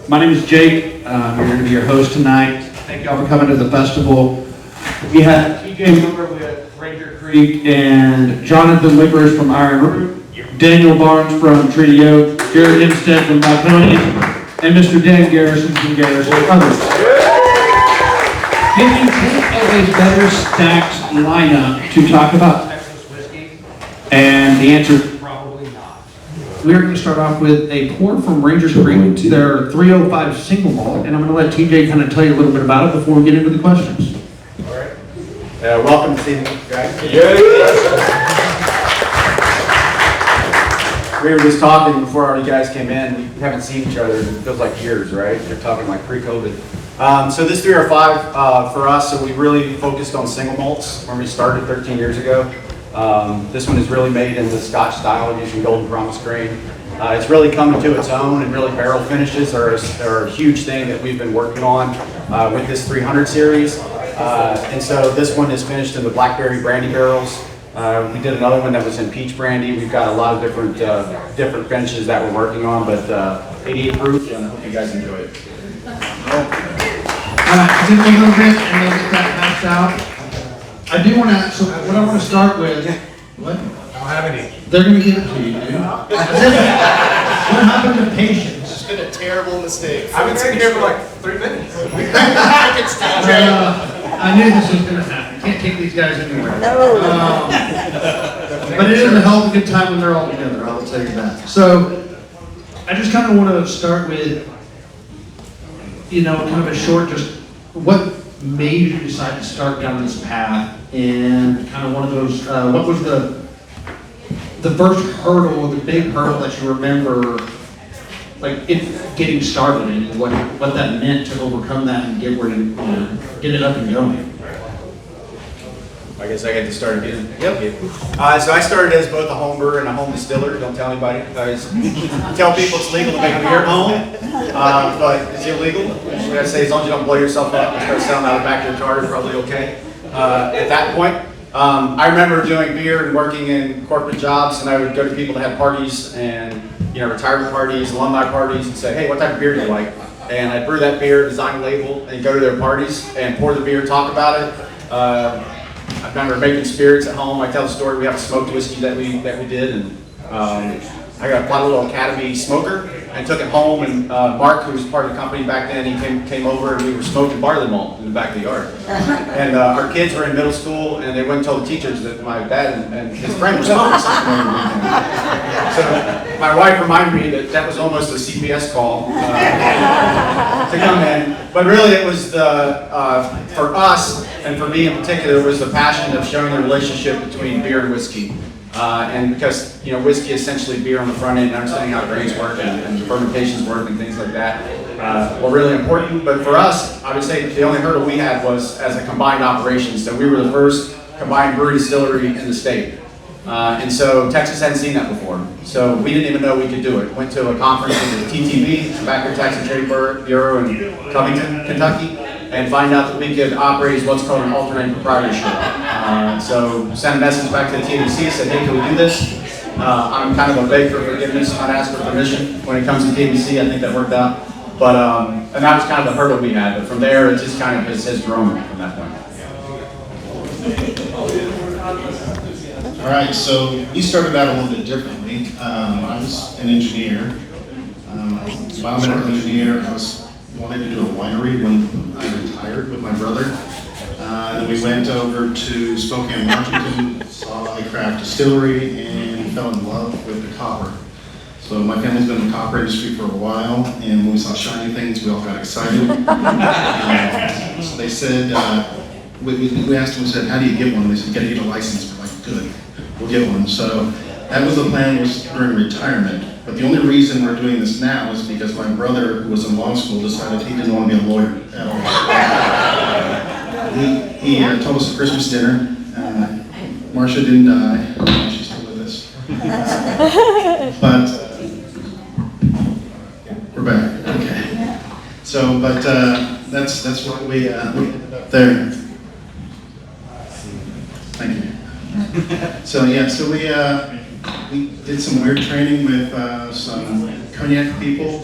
My name is Jake. I'm going to be your host tonight. Thank y'all for coming to the festival. We had TJ Miller with Ranger Creek and Jonathan Lippers from Ironroot, Daniel Barnes from Treaty Oak, Jared Instead from Balcones, and Mr. Dan Garrison from Garrison Brothers. Can you think of a better stacked lineup to talk about Texas whiskey? And the answer is probably not. We're going to start off with a pour from Ranger Creek, their 305 single malt, and I'm going to let TJ kind of tell you a little bit about it before we get into the questions. All right. Welcome this evening, guys. We were just talking before all you guys came in. We haven't seen each other. It feels like years, right? We're talking like pre-COVID. So this 305 for us, so we really focused on single malts when we started 13 years ago. This one is really made in the Scotch style using Golden Promise grain. It's really coming to its own, and really barrel finishes are a huge thing that we've been working on with this 300 series. And so this one is finished in the blackberry brandy barrels. We did another one that was in peach brandy. We've got a lot of different finishes that we're working on, but 88 proof, and I hope you guys enjoy it. I did a little bit, and they'll get that passed out. I do want to, so what I want to start with, what? I don't have any. They're going to give it to you, dude. What happened to patience? It's been a terrible mistake. I've been sitting here for like 3 minutes. I knew this was going to happen. Can't take these guys anywhere. No. But it is a hell of a good time when they're all together, I'll tell you that. So, I just kind of want to start with, kind of a short, just what made you decide to start down this path, and kind of one of those, what was the first hurdle, the big hurdle that you remember, like it getting started, and what that meant to overcome that and get where you get it up and going. I guess I get to start again. Yep. So I started as both a home brewer and a home distiller. Don't tell anybody. I tell people it's legal to make beer at home, but it's illegal. I gotta say, as long as you don't blow yourself up and start selling out of the back of your car, you're probably okay. At that point, I remember doing beer and working in corporate jobs, and I would go to people that had parties and retirement parties, alumni parties, and say, hey, what type of beer do you like? And I'd brew that beer, design a label, and go to their parties and pour the beer, talk about it. I remember making spirits at home. I tell the story, we have a smoked whiskey that we did, and I got a little Academy smoker and took it home, and Mark, who was part of the company back then, he came over, and we were smoking barley malt in the back of the yard. And our kids were in middle school, and they went and told the teachers that my dad and his friend were smoking something on the weekend. So my wife reminded me that was almost a CPS call to come in. But really it was for us, and for me in particular, it was the passion of showing the relationship between beer and whiskey. And because whiskey is essentially beer on the front end, and understanding how grains work and fermentations work and things like that were really important. But for us, I would say the only hurdle we had was as a combined operation. So we were the first combined brewery distillery in the state. And so Texas hadn't seen that before. So we didn't even know we could do it. Went to a conference in the TTB, Tobacco Tax and Trade Bureau in Covington, Kentucky, and find out that we could operate as what's called an alternating proprietorship. So sent a message back to the TBC, said, hey, can we do this? I'm kind of a beg for forgiveness, not ask for permission. When it comes to TBC, I think that worked out. But, and that was kind of the hurdle we had. But from there, it just kind of has grown from that point. All right, so we started out a little bit differently. I was an engineer, biomedical engineer. I wanted to do a winery when I retired with my brother. Then we went over to Spokane, Washington, saw a craft distillery, and fell in love with the copper. So my family's been in the copper industry for a while, and when we saw shiny things, we all got excited. So they said, we asked them, we said, how do you get one? They said, you gotta get a license. We're like, good, we'll get one. So that was the plan, was during retirement. But the only reason we're doing this now is because my brother, who was in law school, decided he didn't want to be a lawyer at all. He told us at Christmas dinner, Marcia didn't die, she's still with us. But, we're back, okay. So, but that's what we ended up there. Thank you. So yeah, so we did some weird training with some cognac people,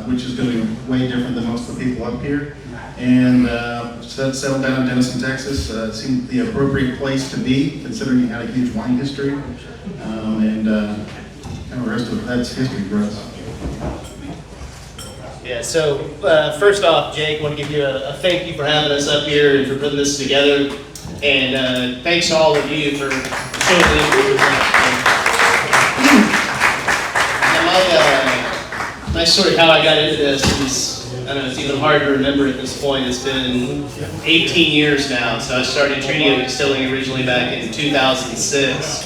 which is going to be way different than most of the people up here. And settled down in Denison, Texas. Seemed the appropriate place to be, considering you had a huge wine history. And kind of the rest of that's history for us. Yeah, so first off, Jake, I want to give you a thank you for having us up here and for putting this together. And thanks to all of you for showing the interest. My story, how I got into this is, I don't know, it's even hard to remember at this point. It's been 18 years now. So I started Treaty Oak Distilling originally back in 2006.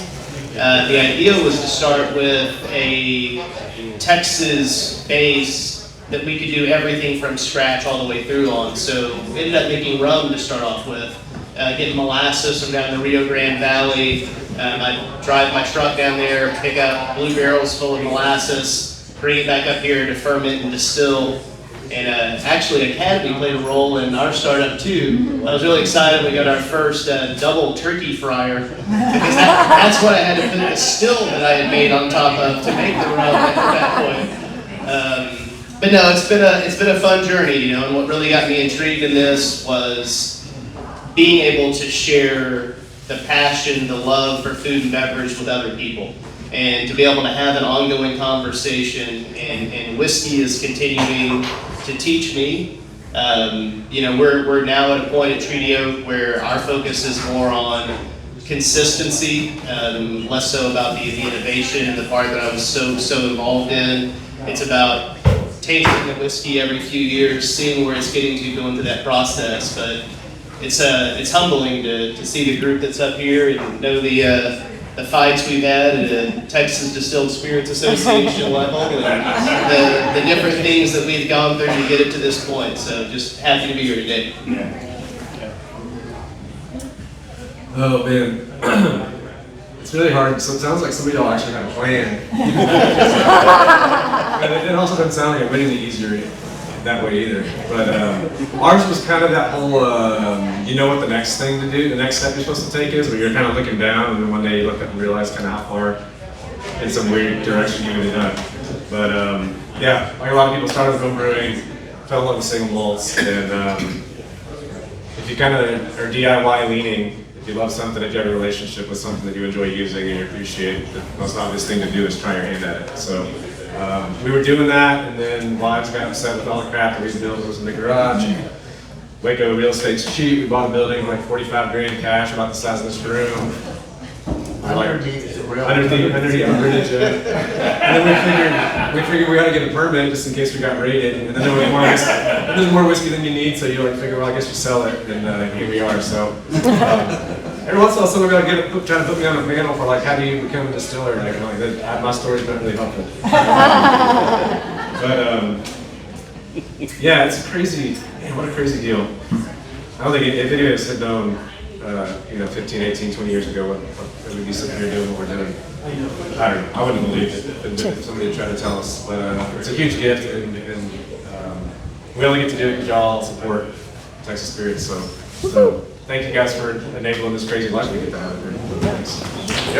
The idea was to start with a Texas base that we could do everything from scratch all the way through on. So we ended up making rum to start off with, getting molasses from down the Rio Grande Valley. I drive my truck down there, pick up blue barrels full of molasses, bring it back up here to ferment and distill. And actually Academy played a role in our startup too. I was really excited we got our first double turkey fryer, because that's what I had to put a still that I had made on top of to make the rum at that point. But no, it's been a fun journey, you know, and what really got me intrigued in this was being able to share the passion, the love for food and beverage with other people. And to be able to have an ongoing conversation, and whiskey is continuing to teach me. You know, we're now at a point at Treaty Oak where our focus is more on consistency, less so about the innovation and the part that I was so involved in. It's about tasting the whiskey every few years, seeing where it's getting to, going through that process. But it's humbling to see the group that's up here and know the fights we've had at the Texas Distilled Spirits Association level, and the different things that we've gone through to get it to this point. So just happy to be here today. Oh man, it's really hard. So it sounds like somebody all actually had a plan. And it also doesn't sound like it went any easier that way either. But ours was kind of that whole, you know what the next thing to do, the next step you're supposed to take is, where you're kind of looking down, and then one day you look up and realize kind of how far in some weird direction you've really done. But yeah, like a lot of people started with home brewing, fell in love with single malts, and if you kind of are DIY leaning, if you love something, if you have a relationship with something that you enjoy using and you appreciate, the most obvious thing to do is try your hand at it. So we were doing that, and then wives got upset with all the crap that we built was in the garage. Waco real estate's cheap. We bought a building for like 45 grand cash, about the size of this room. Underneath the bridge. And then we figured we had to get a permit just in case we got raided. And then there's more whiskey than you need, so you like figure, well, I guess you sell it, and here we are. So every once in a while, someone will try to put me on a panel for like, how do you become a distiller? And I go like, my story's not really helpful. But yeah, it's crazy. Man, what a crazy deal. I don't think if any of us had known, 15, 18, 20 years ago, what we'd be sitting here doing what we're doing. I don't know. I wouldn't believe it if somebody had tried to tell us. But it's a huge gift, and we only get to do it because y'all support Texas Spirits. So thank you guys for enabling this crazy life we get to have here. Thanks. I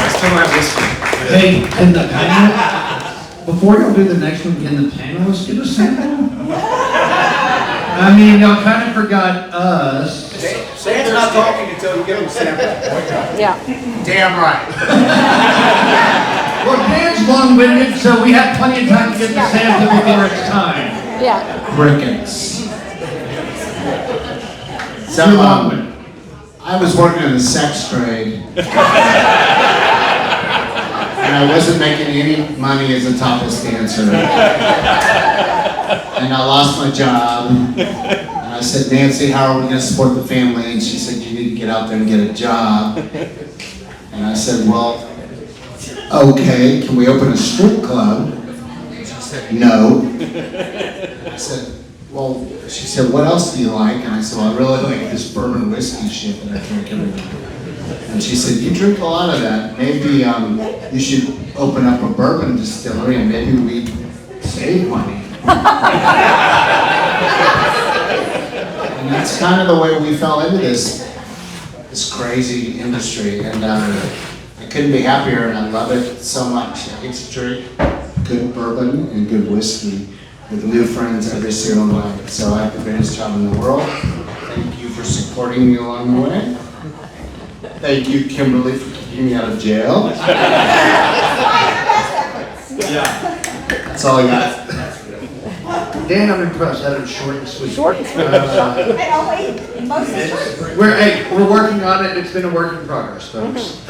still don't have whiskey. Hey, in the panel, before y'all do the next one, in the panelists get a sample? I mean, y'all kind of forgot us. Sam's not talking until you give him a sample. Yeah. Damn right. Well, Dan's long-winded, so we have plenty of time to get the sample before it's time. Yeah. Crickets. So, I was working in the sex trade, and I wasn't making any money as a topless dancer. And I lost my job. And I said, Nancy, how are we going to support the family? And she said, you need to get out there and get a job. And I said, well, okay, can we open a strip club? She said, no. I said, well, she said, what else do you like? And I said, well, I really like this bourbon whiskey shit that I drink every night. And she said, you drink a lot of that. Maybe you should open up a bourbon distillery and maybe we'd save money. And that's kind of the way we fell into this crazy industry. And I couldn't be happier, and I love it so much. It's a treat. good bourbon and good whiskey with new friends every single night. So I have the greatest job in the world. Thank you for supporting me along the way. Thank you, Kimberly, for keeping me out of jail. Yeah, that's all I got. Dan, I'm impressed. That was short and sweet. Short and sweet. We're working on it. It's been a work in progress, folks.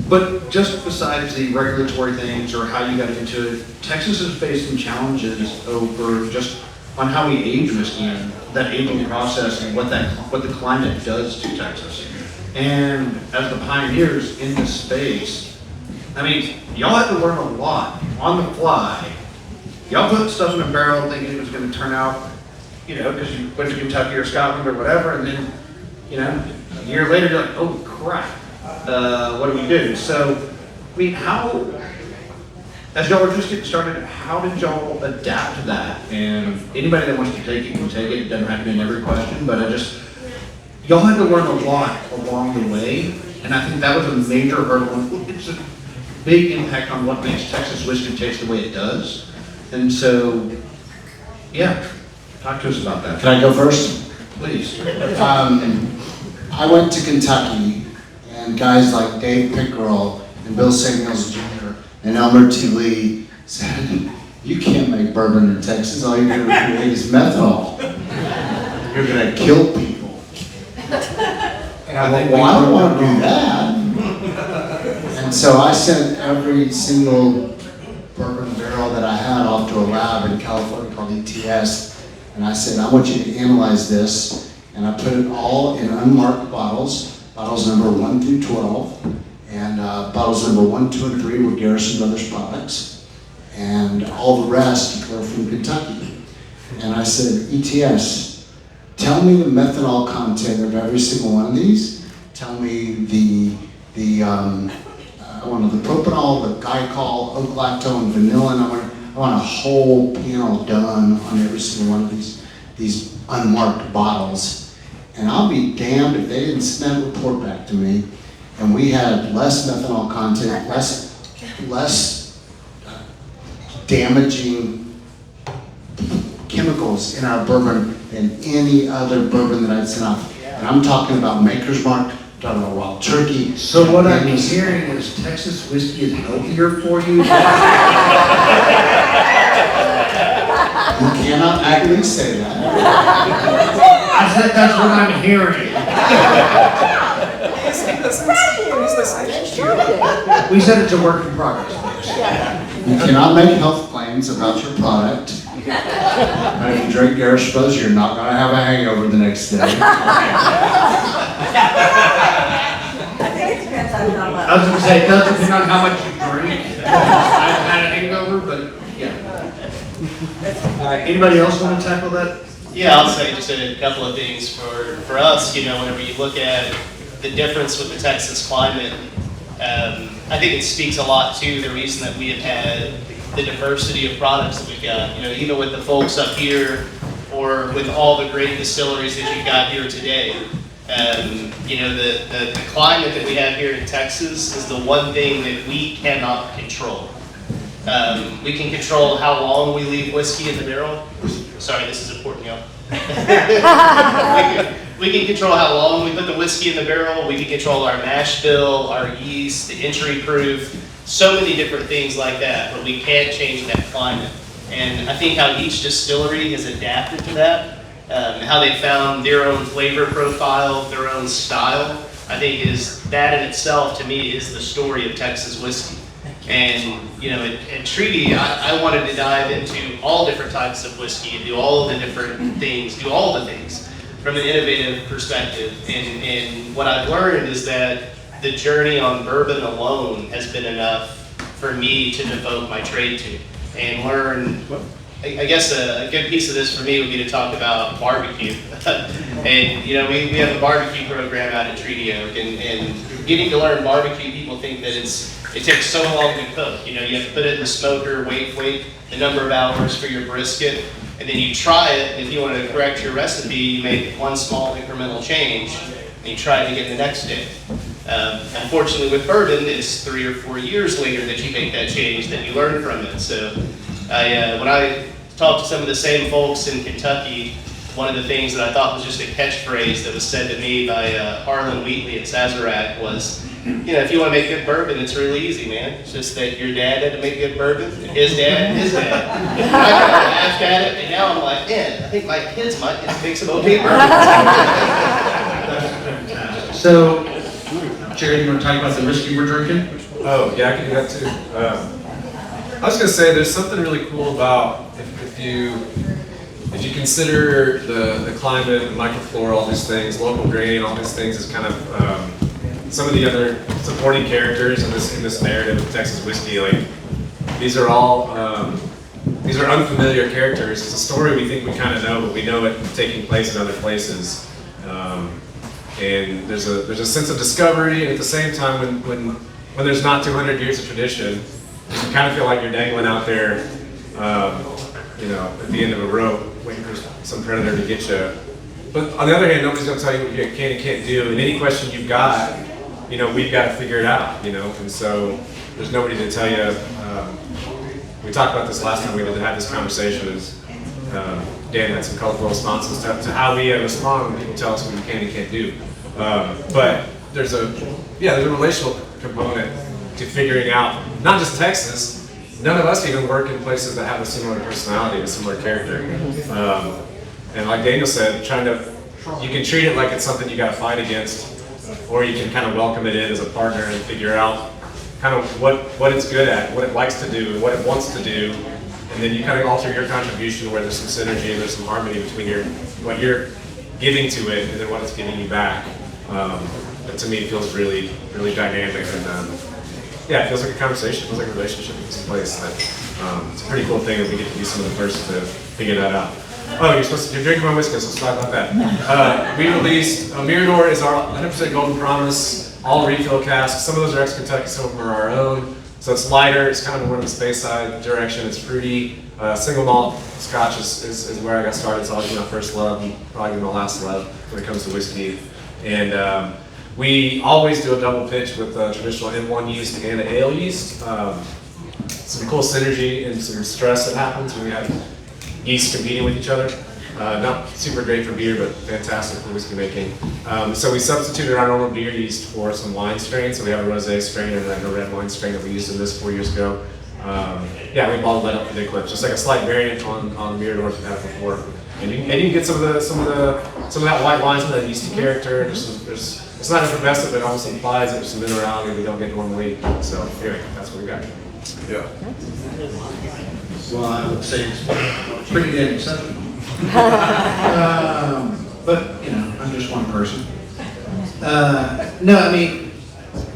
But just besides the regulatory things or how you got into it, Texas has faced some challenges over just on how we age whiskey and that aging process and what the climate does to Texas. And as the pioneers in this space, I mean, y'all had to learn a lot on the fly. Y'all put stuff in a barrel thinking it was going to turn out, because you went to Kentucky or Scotland or whatever, and then, a year later you're like, oh crap, what do we do? So, I mean, as y'all were just getting started, how did y'all adapt to that? And anybody that wants to take it can take it. It doesn't have to be in every question, but y'all had to learn a lot along the way, and I think that was a major hurdle. It's a big impact on what makes Texas whiskey taste the way it does. And so, yeah, talk to us about that. Can I go first? Please. I went to Kentucky, and guys like Dave Pickerel and Bill Samuels Jr. and Elmer T. Lee said, you can't make bourbon in Texas, all you're going to create is methanol. You're going to kill people. And I went, well, I don't want to do that. And so I sent every single bourbon barrel that I had off to a lab in California called ETS, and I said, I want you to analyze this, and I put it all in unmarked bottles number 1 through 12, and bottles number 1, 2, and 3 were Garrison Brothers products, and all the rest were from Kentucky. And I said, ETS, tell me the methanol content of every single one of these. Tell me the propanol, the glycol, oak lactone, vanillin. I want a whole panel done on every single one of these unmarked bottles. And I'll be damned if they didn't send that report back to me. And we had less methanol content, less damaging chemicals in our bourbon than any other bourbon that I'd sent off. And I'm talking about Maker's Mark, talking about Wild Turkey. So what I'm hearing is Texas whiskey is healthier for you? You cannot actually say that. I said that's what I'm hearing. We said it's a work in progress, folks. You cannot make health claims about your product. And if you drink Garrison Brothers, you're not going to have a hangover the next day. I was going to say, it does depend on how much you drink. I've had a hangover, but yeah. Anybody else want to tackle that? Yeah, I'll say just a couple of things for us. Whenever you look at the difference with the Texas climate, I think it speaks a lot to the reason that we have had the diversity of products that we've got. Even with the folks up here, or with all the great distilleries that you've got here today. The climate that we have here in Texas is the one thing that we cannot control. We can control how long we leave whiskey in the barrel. Sorry, this is important, y'all. we can control how long we put the whiskey in the barrel. We can control our mash bill, our yeast, the entry proof, so many different things like that, but we can't change that climate. And I think how each distillery has adapted to that, how they found their own flavor profile, their own style, I think is that in itself, to me, is the story of Texas whiskey. And, at Treaty, I wanted to dive into all different types of whiskey and do all the different things, do all the things from an innovative perspective. And what I've learned is that the journey on bourbon alone has been enough for me to devote my trade to and learn. I guess a good piece of this for me would be to talk about barbecue. And, we have a barbecue program out at Treaty Oak, and getting to learn barbecue, people think that it takes so long to cook. You have to put it in the smoker, wait the number of hours for your brisket, and then you try it. If you want to correct your recipe, you make one small incremental change, and you try it again the next day. Unfortunately, with bourbon, it's 3 or 4 years later that you make that change, that you learn from it. So, when I talked to some of the same folks in Kentucky, one of the things that I thought was just a catchphrase that was said to me by Harlan Wheatley at Sazerac was, you know, if you want to make good bourbon, it's really easy, man. It's just that your dad had to make good bourbon, his dad. I kind of laughed at it, and now I'm like, man, I think my kids might get to make some okay bourbon. So, Jerry, you want to talk about the whiskey we're drinking? Oh, yeah, I can do that too. I was going to say there's something really cool about if you consider the climate, the microflora, all these things, local grain, all these things as kind of some of the other supporting characters in this narrative of Texas whiskey. Like these are all these are unfamiliar characters. It's a story we think we kind of know, but we know it taking place in other places. And there's a sense of discovery, and at the same time, when there's not 200 years of tradition, you kind of feel like you're dangling out there, you know, at the end of a rope, waiting for some predator to get you. But on the other hand, nobody's going to tell you what you can and can't do. And any question you've got, you know, we've got to figure it out, you know. And so there's nobody to tell you. We talked about this last time we had this conversation. Is Dan had some colorful responses to how we respond when people tell us what we can and can't do. But there's a relational component to figuring out not just Texas. None of us even work in places that have a similar personality, a similar character. And like Daniel said, you can treat it like it's something you got to fight against, or you can kind of welcome it in as a partner and figure out kind of what it's good at, what it likes to do, and what it wants to do. And then you kind of alter your contribution where there's some synergy and there's some harmony between what you're giving to it and then what it's giving you back. That to me feels really, really dynamic, and yeah, it feels like a conversation. It feels like a relationship in some place. That it's a pretty cool thing that we get to be some of the first to figure that out. Oh, you're drinking my whiskey, so let's talk about that. We released Mirador is our 100% Golden Promise, all refill casks. Some of those are ex-Kentucky, some of them are our own. So it's lighter, it's kind of more in the space side direction, it's fruity. Single malt Scotch is where I got started. It's always been my first love, and probably my last love when it comes to whiskey. And we always do a double pitch with traditional M1 yeast and an ale yeast. Some cool synergy and some stress that happens when we have yeast competing with each other. Not super great for beer, but fantastic for whiskey making. So we substituted our normal beer yeast for some wine strains. So we have a rosé strain and then a red wine strain that we used in this 4 years ago. Yeah, we bottled that up for the Eclipse, just like a slight variant on Mirador we've had before. And you can get some of that white wine, some of that yeasty character. It's not effervescent, but it almost implies that there's some minerality we don't get normally. So anyway, that's what we got. Yeah. Well, I would say it's pretty damn exceptional. But, you know, I'm just one person. No, I mean,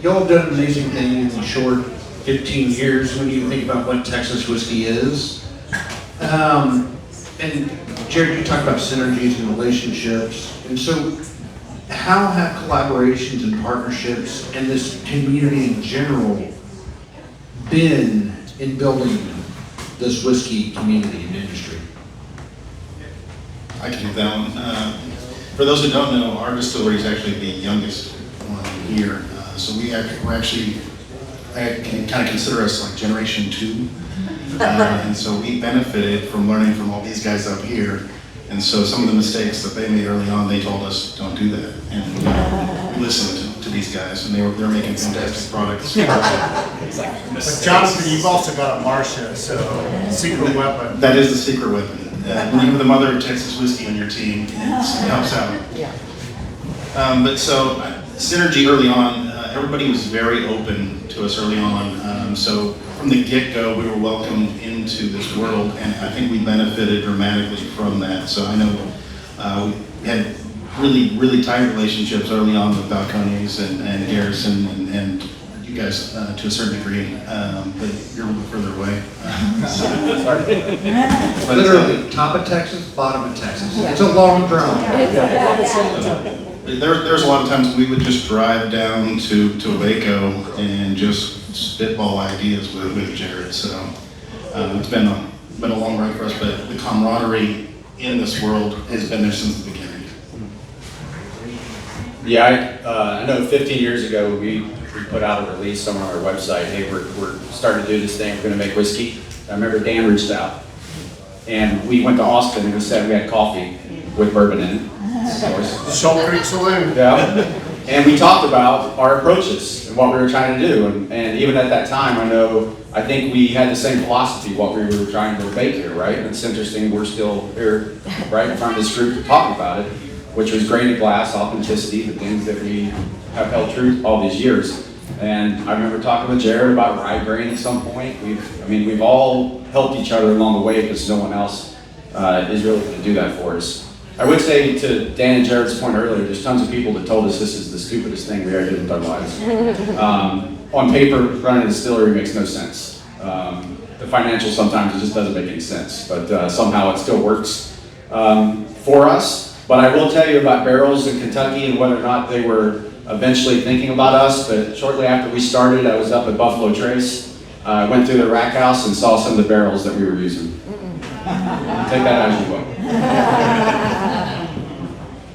y'all have done an amazing thing in the short 15 years when you think about what Texas whiskey is. And Jared, you talked about synergies and relationships. And so how have collaborations and partnerships and this community in general been in building this whiskey community and industry? I can do that one. For those who don't know, our distillery is actually the youngest one here. So we're actually, I can kind of consider us like generation 2. And so we benefited from learning from all these guys up here. And so some of the mistakes that they made early on, they told us, don't do that. And we listened to these guys, and they're making fantastic products. But Jonathan, you've also got a Marcia, so secret weapon. That is the secret weapon. When you have the mother of Texas whiskey on your team, it helps out. But so synergy early on, everybody was very open to us early on. So from the get-go, we were welcomed into this world, and I think we benefited dramatically from that. So I know we had really, really tight relationships early on with Balcones and Garrison and you guys to a certain degree, but you're a little further away. Literally, top of Texas, bottom of Texas. It's a long drive. There's a lot of times we would just drive down to Waco and just spitball ideas with Jared. So it's been a long ride for us, but the camaraderie in this world has been there since the beginning. Yeah, I know 15 years ago, we put out a release somewhere on our website, hey, we're starting to do this thing, we're gonna make whiskey. I remember Dan reached out, and we went to Austin, and we said we had coffee with bourbon in it, of course. Salt Creek Saloon. Yeah, and we talked about our approaches and what we were trying to do, and even at that time, I think we had the same philosophy, what we were trying to make here, right? And it's interesting, we're still here, right, in front of this group talking about it, which was graded glass, authenticity, the things that we have held true all these years. And I remember talking with Jared about rye grain at some point. We've all helped each other along the way because no one else is really going to do that for us. I would say to Dan and Jared's point earlier, there's tons of people that told us this is the stupidest thing we ever did with our lives. On paper, running a distillery makes no sense. The financial sometimes it just doesn't make any sense, but somehow it still works for us. But I will tell you about barrels in Kentucky and whether or not they were eventually thinking about us. But shortly after we started, I was up at Buffalo Trace. I went through the rack house and saw some of the barrels that we were using. Take that as you will.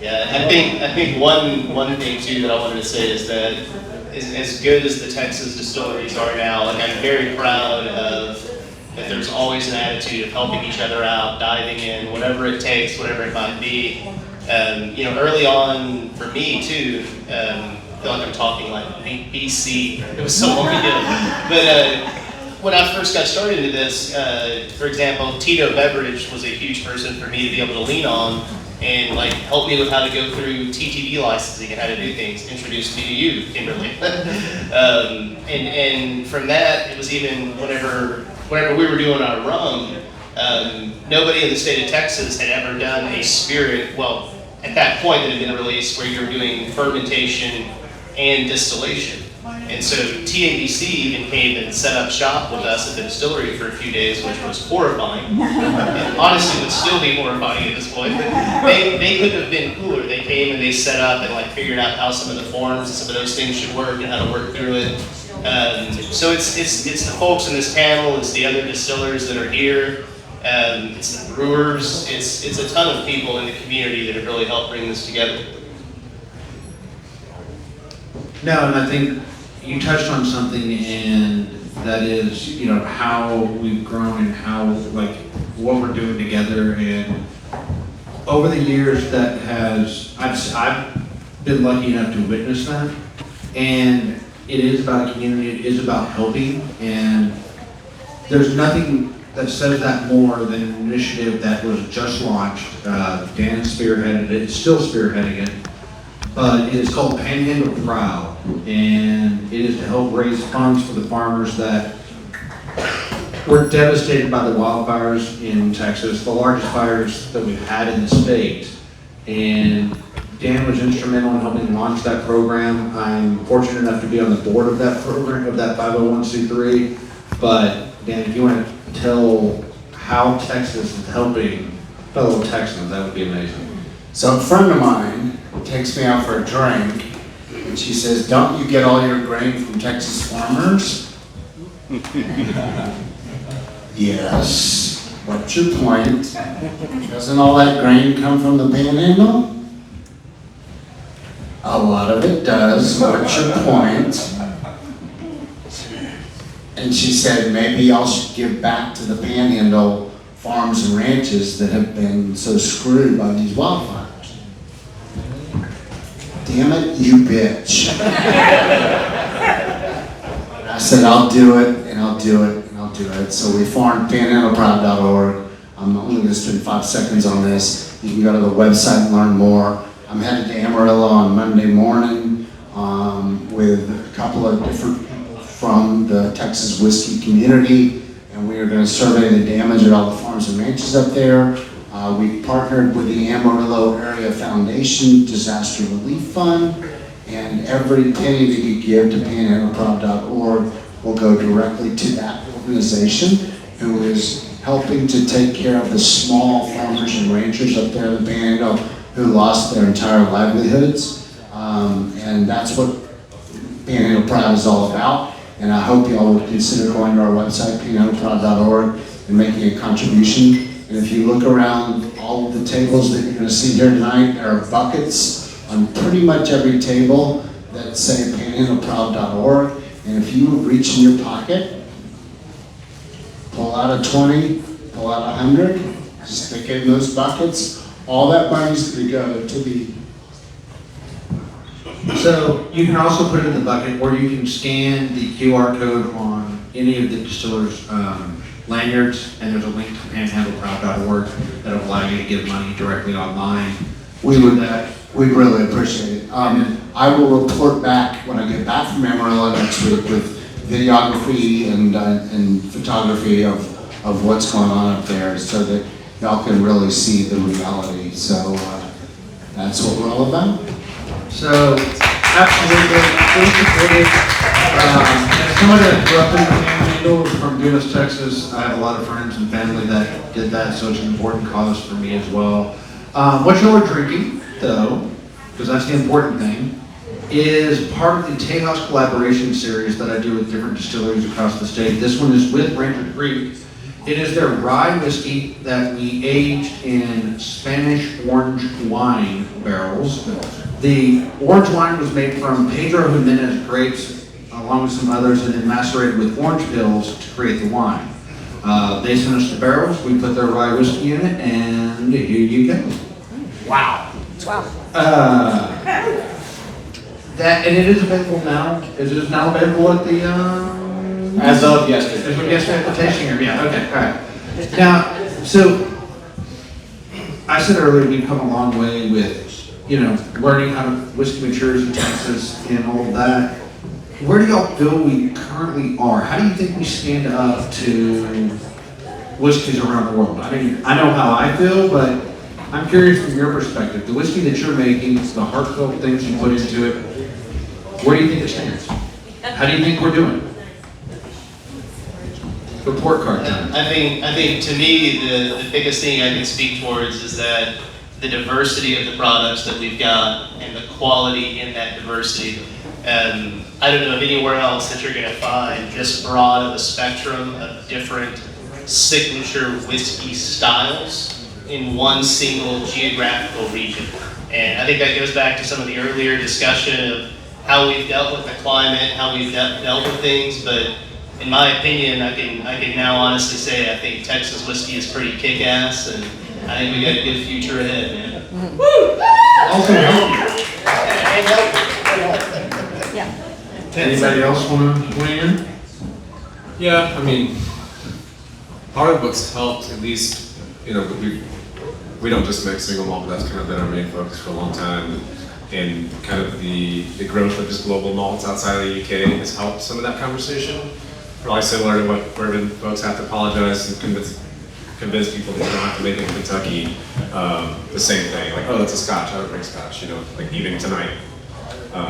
Yeah, I think one thing too that I wanted to say is that as good as the Texas distilleries are now, like I'm very proud of that there's always an attitude of helping each other out, diving in, whatever it takes, whatever it might be. Early on for me too, I feel like I'm talking like BC, it was so long ago. But when I first got started into this, for example, Tito Beverage was a huge person for me to be able to lean on and like help me with how to go through TTB licensing and how to do things, introduced me to you, Kimberly. And from that, it was even whenever we were doing our rum, nobody in the state of Texas had ever done a spirit, well, at that point it had been released where you were doing fermentation and distillation. And so TABC even came and set up shop with us at the distillery for a few days, which was horrifying. And honestly would still be horrifying at this point, but they couldn't have been cooler. They came and they set up and like figured out how some of the forms and some of those things should work and how to work through it. So it's the folks in this panel, it's the other distillers that are here, it's the brewers, it's a ton of people in the community that have really helped bring this together. No, and I think you touched on something, and that is, how we've grown and how, like, what we're doing together. And over the years, I've been lucky enough to witness that. And it is about a community, it is about helping, and there's nothing that says that more than an initiative that was just launched. Dan spearheaded it, still spearheading it, but it is called Panhandle Proud, and it is to help raise funds for the farmers that were devastated by the wildfires in Texas, the largest fires that we've had in the state. And Dan was instrumental in helping launch that program. I'm fortunate enough to be on the board of that program, of that 501c3. But Dan, if you want to tell how Texas is helping fellow Texans, that would be amazing. So a friend of mine takes me out for a drink, and she says, "Don't you get all your grain from Texas farmers?" Yes. What's your point? Doesn't all that grain come from the Panhandle? A lot of it does. What's your point? And she said, maybe y'all should give back to the Panhandle farms and ranches that have been so screwed by these wildfires. Damn it, you bitch. I said, I'll do it, and I'll do it, and I'll do it. So we formed panhandleproud.org. I'm only going to spend 5 seconds on this. You can go to the website and learn more. I'm headed to Amarillo on Monday morning with a couple of different people from the Texas whiskey community, and we are going to survey the damage at all the farms and ranches up there. We partnered with the Amarillo Area Foundation Disaster Relief Fund, and every penny that you give to panhandleproud.org will go directly to that organization, who is helping to take care of the small farmers and ranchers up there in the Panhandle who lost their entire livelihoods. And that's what Panhandle Proud is all about. And I hope y'all would consider going to our website, panhandleproud.org, and making a contribution. And if you look around all of the tables that you're going to see here tonight, there are buckets on pretty much every table that say panhandleproud.org. And if you reach in your pocket, pull out a 20, pull out 100, stick it in those buckets, all that money's gonna go to the. So you can also put it in the bucket, or you can scan the QR code on any of the distillers' lanyards, and there's a link to panhandleproud.org that'll allow you to give money directly online. We really appreciate it. I will report back when I get back from Amarillo next week with videography and photography of what's going on up there, so that y'all can really see the reality. So that's what we're all about. So, absolutely, fully supported. As someone that grew up in the Panhandle from Buenos, Texas, I have a lot of friends and family that did that, so it's an important cause for me as well. What y'all are drinking, though, because that's the important thing, is part of the Tejas collaboration series that I do with different distilleries across the state. This one is with Ranger Creek. It is their rye whiskey that we aged in Spanish orange wine barrels. The orange wine was made from Pedro Jimenez grapes, along with some others, and then macerated with orange pills to create the wine. They sent us the barrels, we put their rye whiskey in it, and here you go. Wow. That, and it is available now. Is it now available at the, As of yesterday. as of yesterday at the tasting room? Yeah, okay, all right. Now, so, I said earlier, we've come a long way with, learning how whiskey matures in Texas and all of that. Where do y'all feel we currently are? How do you think we stand up to whiskeys around the world? I mean, I know how I feel, but I'm curious from your perspective. The whiskey that you're making, the heartfelt things you put into it, where do you think it stands? How do you think we're doing? Report card time. I think to me, the biggest thing I can speak towards is that the diversity of the products that we've got and the quality in that diversity. I don't know of anywhere else that you're going to find this broad of a spectrum of different signature whiskey styles in one single geographical region. And I think that goes back to some of the earlier discussion of how we've dealt with the climate, how we've dealt with things, but in my opinion, I can now honestly say I think Texas whiskey is pretty kick-ass, and I think we got a good future ahead, man. Woo! Also Anybody else want to weigh in? Yeah, I mean, part of what's helped, at least, we don't just make single malt, but that's kind of been our main focus for a long time. And kind of the growth of just global malts outside of the UK has helped some of that conversation. Probably similar to what bourbon folks have to apologize and convince people that you don't have to make it in Kentucky. The same thing, like, oh, that's a scotch, I would drink scotch, like even tonight.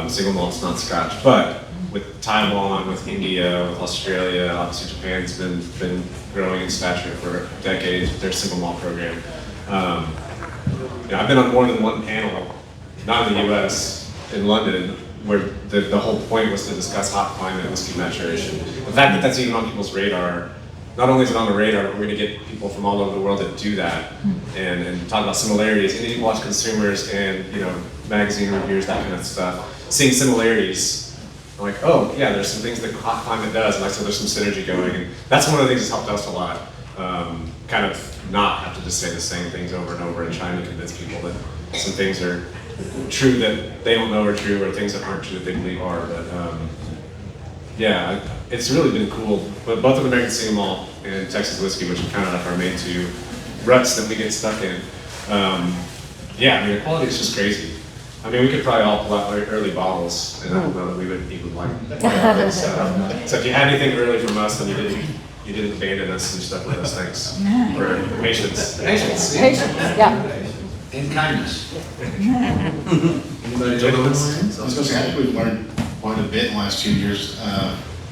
Single malt's not scotch, but with Taiwan, with India, with Australia, obviously Japan's been growing in stature for decades with their single malt program. I've been on more than one panel, not in the US, in London, where the whole point was to discuss hot climate and whiskey maturation. The fact that that's even on people's radar, not only is it on the radar, but we're going to get people from all over the world that do that and talk about similarities. And you watch consumers and magazine reviews, that kind of stuff, seeing similarities. I'm like, oh yeah, there's some things that hot climate does, and so there's some synergy going. And that's one of the things that's helped us a lot. Kind of not have to just say the same things over and over and trying to convince people that some things are true that they don't know are true, or things that aren't true that they believe are. But yeah, it's really been cool. But both of American single malt and Texas whiskey, which are kind of like our main two ruts that we get stuck in. Yeah, I mean, the quality is just crazy. I mean, we could probably all pull out early bottles, and I don't know that we would even like it. So if you had anything early from us, then you didn't abandon us and stuck with us. Thanks for patience. Patience. Yeah. And kindness. Anybody else? I was going to say, I think we've learned quite a bit in the last few years,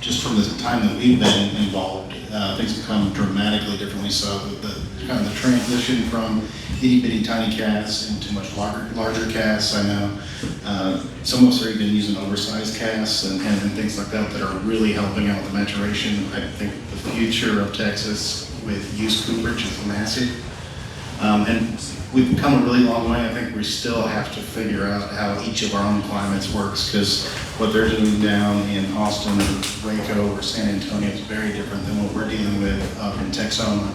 just from the time that we've been involved. Things have come dramatically differently. So the kind of the transition from itty bitty tiny casks into much larger casks. I know some of us are even using oversized casks and things like that are really helping out the maturation. I think the future of Texas with used cooperage is massive. And we've come a really long way. I think we still have to figure out how each of our own climates works, because what they're doing down in Austin or Waco or San Antonio is very different than what we're dealing with up in Texoma.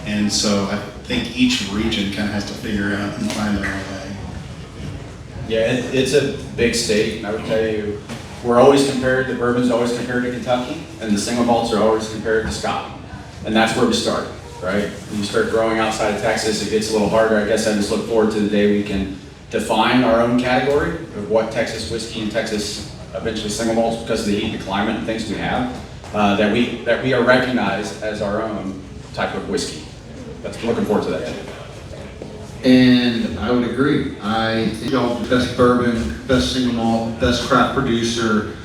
And so I think each region kind of has to figure out and find their own way. Yeah, it's a big state, and I would tell you, we're always compared, the bourbon's always compared to Kentucky, and the single malts are always compared to Scotland. And that's where we start, right? When you start growing outside of Texas, it gets a little harder. I guess I just look forward to the day we can define our own category of what Texas whiskey and Texas eventually single malts, because of the heat, the climate, and things we have, that we are recognized as our own type of whiskey. That's looking forward to that day. And I would agree. I think y'all best bourbon, best single malt, best craft producer.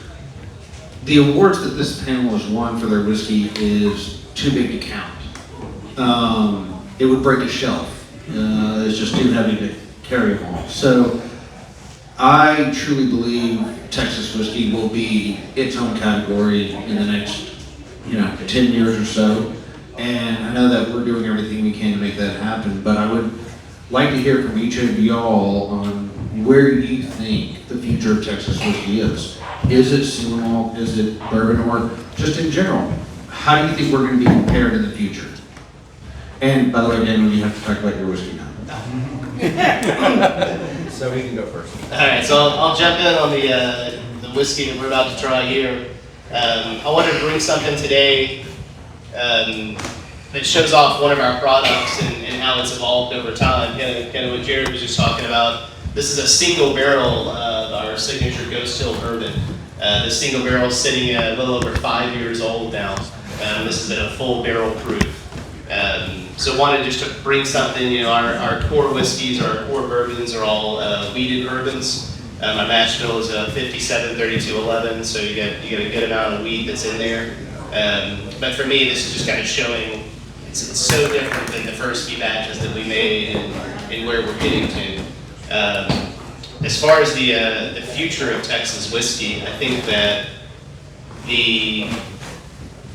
The awards that this panel has won for their whiskey is too big to count. It would break a shelf. It's just too heavy to carry them all. So I truly believe Texas whiskey will be its own category in the next, 10 years or so. And I know that we're doing everything we can to make that happen, but I would like to hear from each of y'all on where you think the future of Texas whiskey is. Is it single malt? Is it bourbon? Or just in general, how do you think we're going to be compared in the future? And by the way, Daniel, you have to talk about your whiskey now. So we can go first. All right, so I'll jump in on the whiskey that we're about to try here. I wanted to bring something today that shows off one of our products and how it's evolved over time. Kind of what Jared was just talking about. This is a single barrel of our signature Ghost Hill bourbon. The single barrel is sitting a little over 5 years old now. This is a full barrel proof. So wanted just to bring something, our core whiskeys, our core bourbons are all wheated bourbons. My mash bill is a 57-32-11, so you get a good amount of wheat that's in there. But for me, this is just kind of showing it's so different than the first few batches that we made and where we're getting to. As far as the future of Texas whiskey, I think that the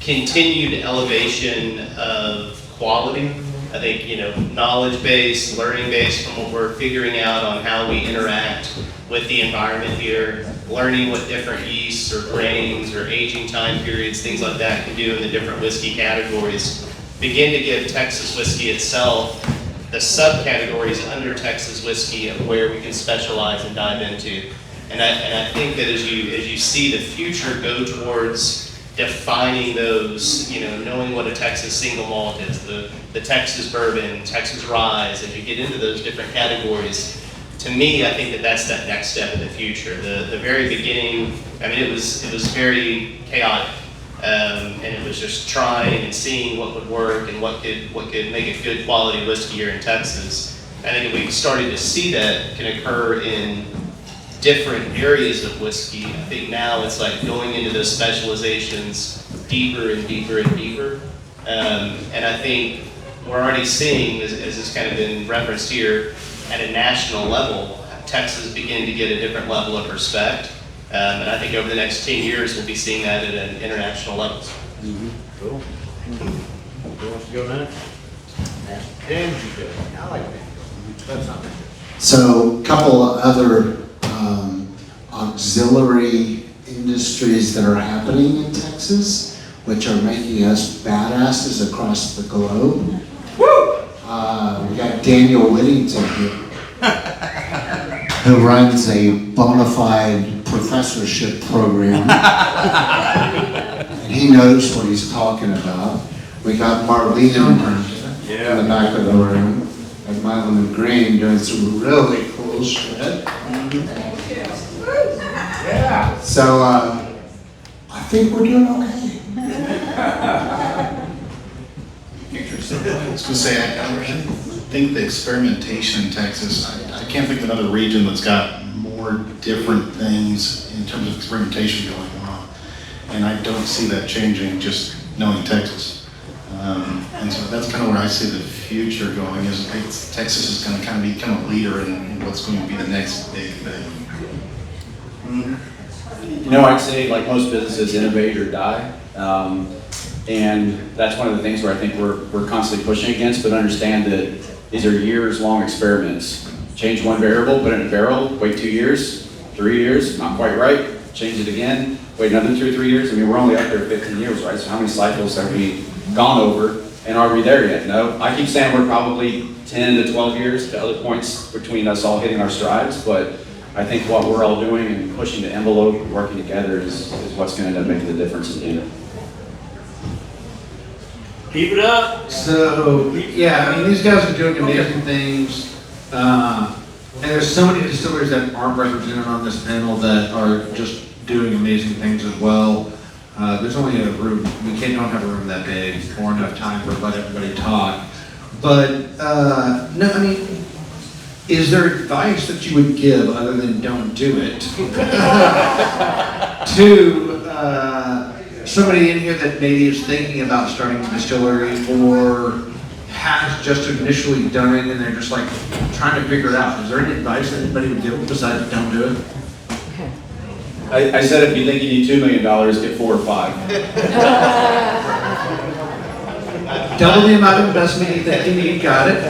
continued elevation of quality, I think, knowledge-based, learning-based from what we're figuring out on how we interact with the environment here, learning what different yeasts or grains or aging time periods, things like that can do in the different whiskey categories, begin to give Texas whiskey itself the subcategories under Texas whiskey of where we can specialize and dive into. And I think that as you see the future go towards defining those, knowing what a Texas single malt is, the Texas bourbon, Texas rye, as you get into those different categories, to me, I think that that's that next step in the future. The very beginning, it was very chaotic, and it was just trying and seeing what would work and what could make a good quality whiskey here in Texas. I think we started to see that can occur in different areas of whiskey. I think now it's like going into those specializations deeper and deeper and deeper. And I think we're already seeing, as has kind of been referenced here, at a national level, Texas beginning to get a different level of respect. And I think over the next 10 years, we'll be seeing that at an international level. Cool. Who wants to go next? Dan's you go. I like that. That's not bad. So a couple of other auxiliary industries that are happening in Texas, which are making us badasses across the globe. Woo! We got Daniel Whittington here, who runs a bona fide professorship program. And he knows what he's talking about. We got Marlene in the back of the room, and Mylan and Green doing some really cool shit. Yeah. So I think we're doing okay. I was going to say, I think the experimentation in Texas, I can't think of another region that's got more different things in terms of experimentation going on. And I don't see that changing just knowing Texas. And so that's kind of where I see the future going, is Texas is going to kind of become a leader in what's going to be the next big thing. I'd say, like most businesses, innovate or die. And that's one of the things where I think we're constantly pushing against, but understand that These are years-long experiments. Change one variable, put it in a barrel, wait 2 years, 3 years, not quite right, change it again, wait another 2 or 3 years. I mean, we're only up there 15 years, right? So how many cycles have we gone over, and are we there yet? No. I keep saying we're probably 10 to 12 years to other points between us all hitting our strides, but I think what we're all doing and pushing the envelope and working together is what's going to end up making the difference in the end. Keep it up. So, yeah, I mean, these guys are doing amazing things. And there's so many distilleries that aren't represented on this panel that are just doing amazing things as well. There's only a room, don't have a room that big or enough time to let everybody talk. But, no, I mean, is there advice that you would give other than don't do it to somebody in here that maybe is thinking about starting a distillery or has just initially done it and they're just like trying to figure it out? Is there any advice that anybody would give besides don't do it? I said if you think you need $2 million, get 4 or 5. Double the amount of investment you think you need, got it.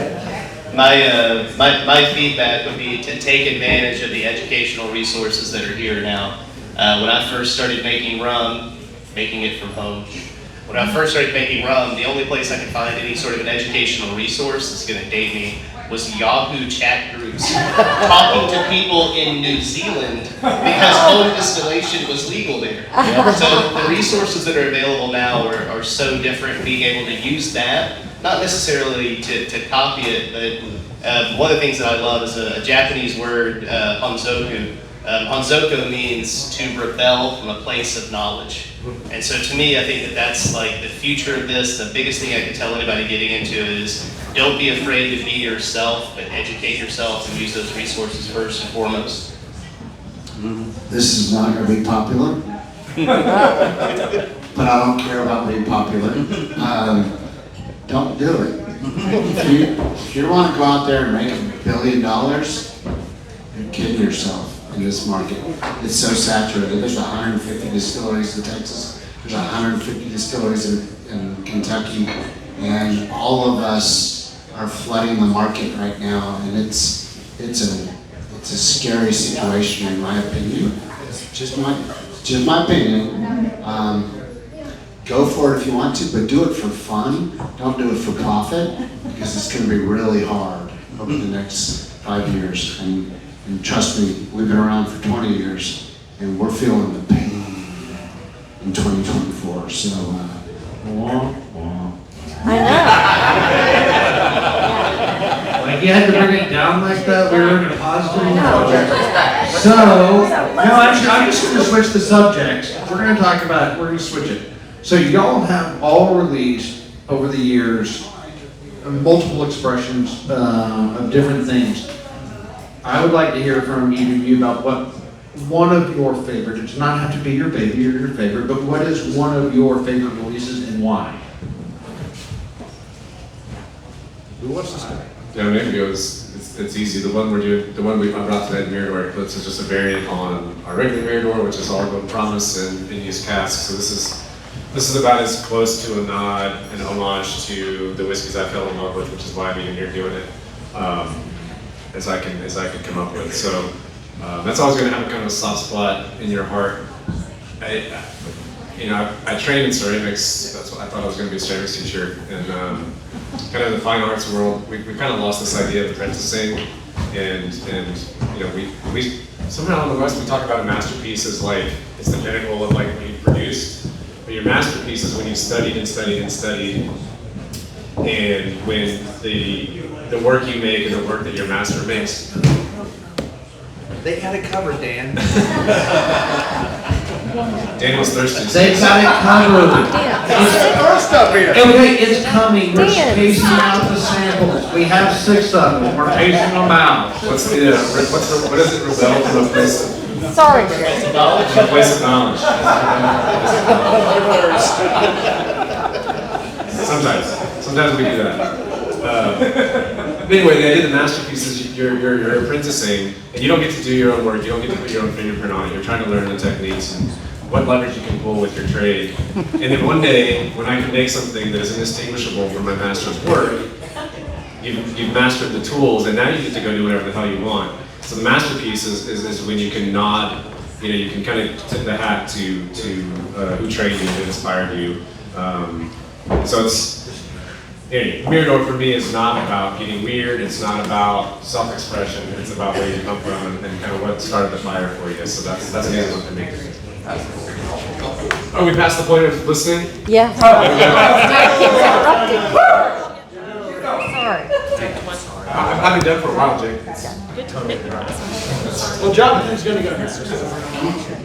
My feedback would be to take advantage of the educational resources that are here now. When I first started making rum, making it from home, when I first started making rum, the only place I could find any sort of an educational resource that's going to date me was Yahoo chat groups talking to people in New Zealand because home distillation was legal there. So the resources that are available now are so different. Being able to use that, not necessarily to copy it, but one of the things that I love is a Japanese word, hanzoku. Hanzoku means to rebel from a place of knowledge. And so to me, I think that that's like the future of this. The biggest thing I can tell anybody getting into it is don't be afraid to be yourself, but educate yourself and use those resources first and foremost. This is not going to be popular, but I don't care about being popular. Don't do it. If you want to go out there and make $1 billion, you're kidding yourself in this market. It's so saturated. There's 150 distilleries in Texas. There's 150 distilleries in Kentucky, and all of us are flooding the market right now, and it's a scary situation in my opinion. It's just my opinion. Go for it if you want to, but do it for fun. Don't do it for profit, because it's going to be really hard over the next 5 years. And trust me, we've been around for 20 years, and we're feeling the pain in 2024. So, I know. Like you had to bring it down like that. We were in a positive subject. So, no, actually, I'm just going to switch the subject. We're going to switch it. So y'all have all released over the years multiple expressions of different things. I would like to hear from either of you about what one of your favorite, it does not have to be your baby or your favorite, but what is one of your favorite releases and why? Who wants to start? Yeah, maybe it's easy. The one I brought today, Mirador Eclipse, is just a variant on our regular Mirador, which is all about promise and used casks. So this is about as close to a nod and homage to the whiskeys I fell in love with, which is why I'm even here doing it, as I can come up with. So that's always going to have kind of a soft spot in your heart. I trained in ceramics. That's what I thought I was going to be a ceramics teacher, and kind of in the fine arts world, we kind of lost this idea of apprenticing, and we somehow in the West we talk about a masterpiece as like it's the pinnacle of like what you produced. But your masterpiece is when you studied and studied and studied, and when the work you make and the work that your master makes. They got it covered, Dan. Dan was thirsty. They got it covered. First up here. Okay, it's coming. We're Dan. spacing out the samples. We have 6 of them. We're pacing them out. What is it? Rebel from a place of Sorry. place of knowledge. Sometimes we do that. But anyway, the idea of the masterpiece is you're apprenticing, and you don't get to do your own work. You don't get to put your own fingerprint on it. You're trying to learn the techniques and what leverage you can pull with your trade. And then one day, when I can make something that is indistinguishable from my master's work, you've mastered the tools, and now you get to go do whatever the hell you want. So the masterpiece is when you can nod, you can kind of tip the hat to who trained you, who inspired you. So Mirador for me is not about getting weird, it's not about self-expression, it's about where you come from and kind of what started the fire for you. So that's a good one for me. Are we past the point of listening? Yeah. Sorry. I've been done for a while, Jake. Well, Jonathan's gonna go next.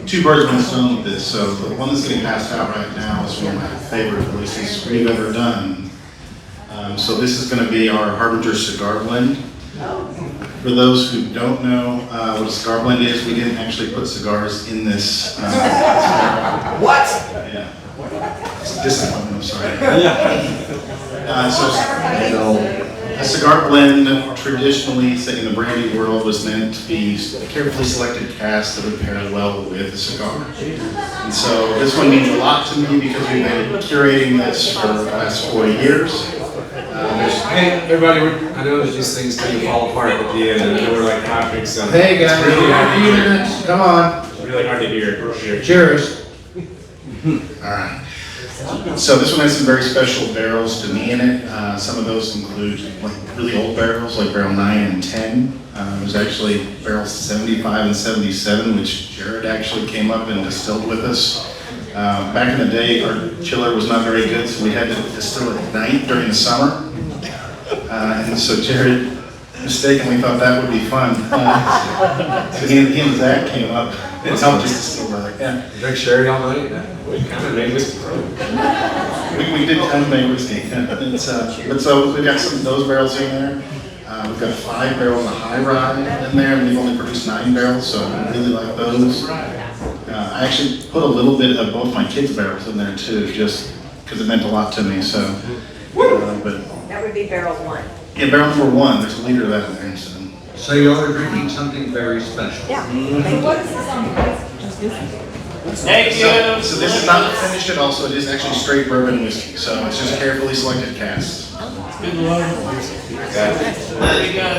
Two birds, one stone with this. So the one that's getting passed out right now is one of my favorite releases we've ever done. So this is going to be our Harbinger cigar blend. For those who don't know what a cigar blend is, we didn't actually put cigars in this. What? Yeah. It's a disappointment, I'm sorry. A cigar blend, traditionally, say in the brandy world, was meant to be a carefully selected cast that would pair well with a cigar. And so this one means a lot to me because we've been curating this for the last 40 years. Hey, everybody, I know that these things kind of fall apart at the end, and we're like topic, so. Hey guys, it's really hard a to few hear. minutes, come on. It's really hard to hear. Cheers. All right. So this one has some very special barrels to me in it. Some of those include like really old barrels, like barrel 9 and 10. There's actually barrels 75 and 77, which Jared actually came up and distilled with us. Back in the day, our chiller was not very good, so we had to distill it at night during the summer. And so Jared mistakenly thought that would be fun. So he and Zach came up and helped us distill that. Yeah. Drink sherry all night? We kind of made whiskey. We did kind of make whiskey. But so we've got some of those barrels in there. We've got 5 barrels of high rye in there, and we've only produced 9 barrels, so I really like those. I actually put a little bit of both my kids' barrels in there too, just because it meant a lot to me. So, but That would be barrel 1. yeah, barrel number 1. There's a liter of that in there. So you are drinking something very special. Yeah. What is this on? Thank you. So this is not finished at all. So it is actually straight bourbon whiskey. So it's just carefully selected casks.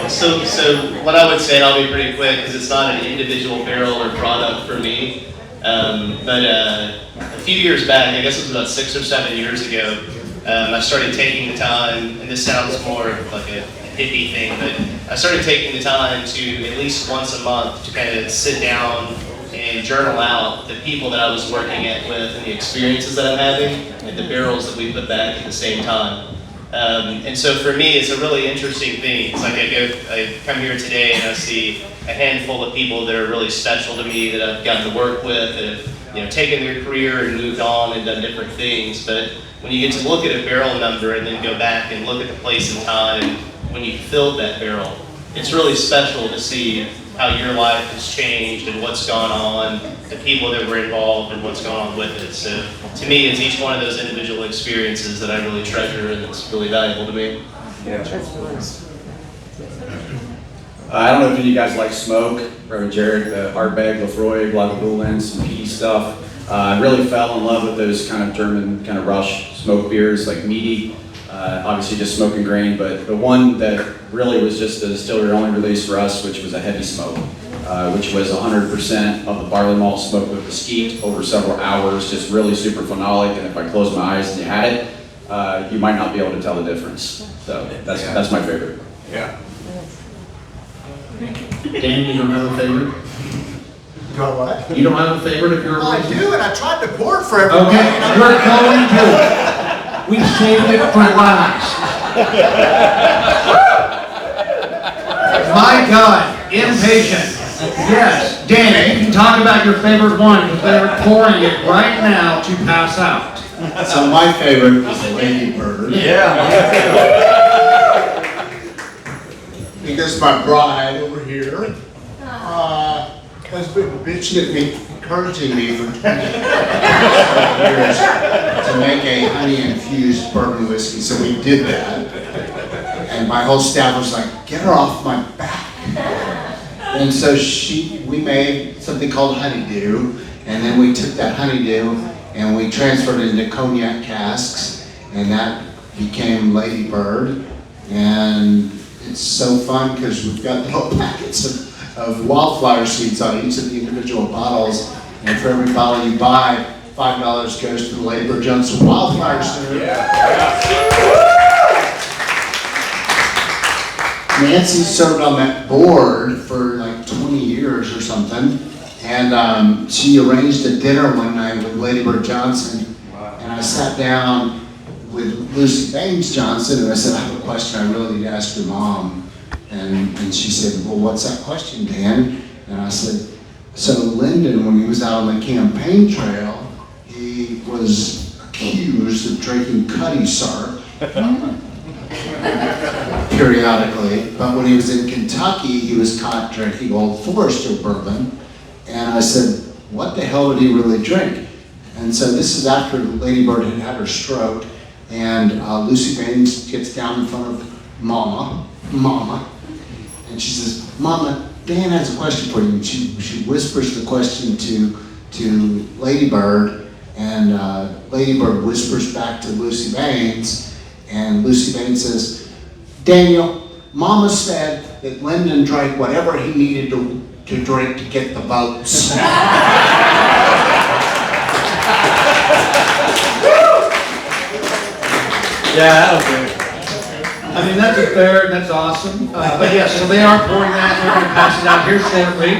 So what I would say, and I'll be pretty quick, because it's not an individual barrel or product for me, but a few years back, I guess it was about 6 or 7 years ago, I started taking the time, and this sounds more like a hippie thing, but I started taking the time to at least once a month to kind of sit down and journal out the people that I was working with and the experiences that I'm having and the barrels that we put back at the same time. And so for me, it's a really interesting thing. It's like I come here today and I see a handful of people that are really special to me that I've gotten to work with, that have taken their career and moved on and done different things. But when you get to look at a barrel number and then go back and look at the place and time when you filled that barrel, it's really special to see how your life has changed and what's gone on, the people that were involved and what's gone on with it. So to me, it's each one of those individual experiences that I really treasure and it's really valuable to me. I don't know if any of you guys like smoke, Reverend Jared, Ardbeg, Lefroy, Lagavulin, some peaty stuff. I really fell in love with those kind of German kind of rush smoke beers, like meaty, obviously just smoking grain, but the one that really was just a distillery only release for us, which was a heavy smoke, which was 100% of the barley malt smoked with mesquite over several hours, just really super phenolic, and if I closed my eyes and you had it, you might not be able to tell the difference. So that's my favorite. Yeah. Dan, you don't have a favorite? You know what? You don't have a favorite if you're I do, and I tried to pour it for everybody. Okay, you're going to. We saved it for last. My God, impatient. Yes, Dan, you can talk about your favorite one because they're pouring it right now to pass out. So my favorite is the Lady Bird. Because my bride over here has been bitching at me, encouraging me for 20 years to make a honey-infused bourbon whiskey. So we did that. And my whole staff was like, get her off my back. And so we made something called honeydew. And then we took that honeydew and we transferred it into cognac casks. And that became Lady Bird. And it's so fun because we've got little packets of wildflower seeds on each of the individual bottles. And for every bottle you buy, $5 goes to the Lady Bird Johnson Wildflower Center. Nancy served on that board for like 20 years or something. And she arranged a dinner one night with Lady Bird Johnson. And I sat down with Lucy Baines Johnson and I said, I have a question I really need to ask your mom. And she said, well, what's that question, Dan? And I said, so Lyndon, when he was out on the campaign trail, he was accused of drinking Cuddy Sark periodically, but when he was in Kentucky, he was caught drinking Old Forester bourbon. And I said, what the hell did he really drink? And so this is after Lady Bird had had her stroke, and Lucy Baines gets down in front of Mama, and she says, Mama, Dan has a question for you. And she whispers the question to Lady Bird, and Lady Bird whispers back to Lucy Baines, and Lucy Baines says, Daniel, Mama said that Lyndon drank whatever he needed to drink to get the votes. Yeah, that'll do. I mean, that's fair and that's awesome. But yes, so they are pouring that. They're going to pass it out here shortly.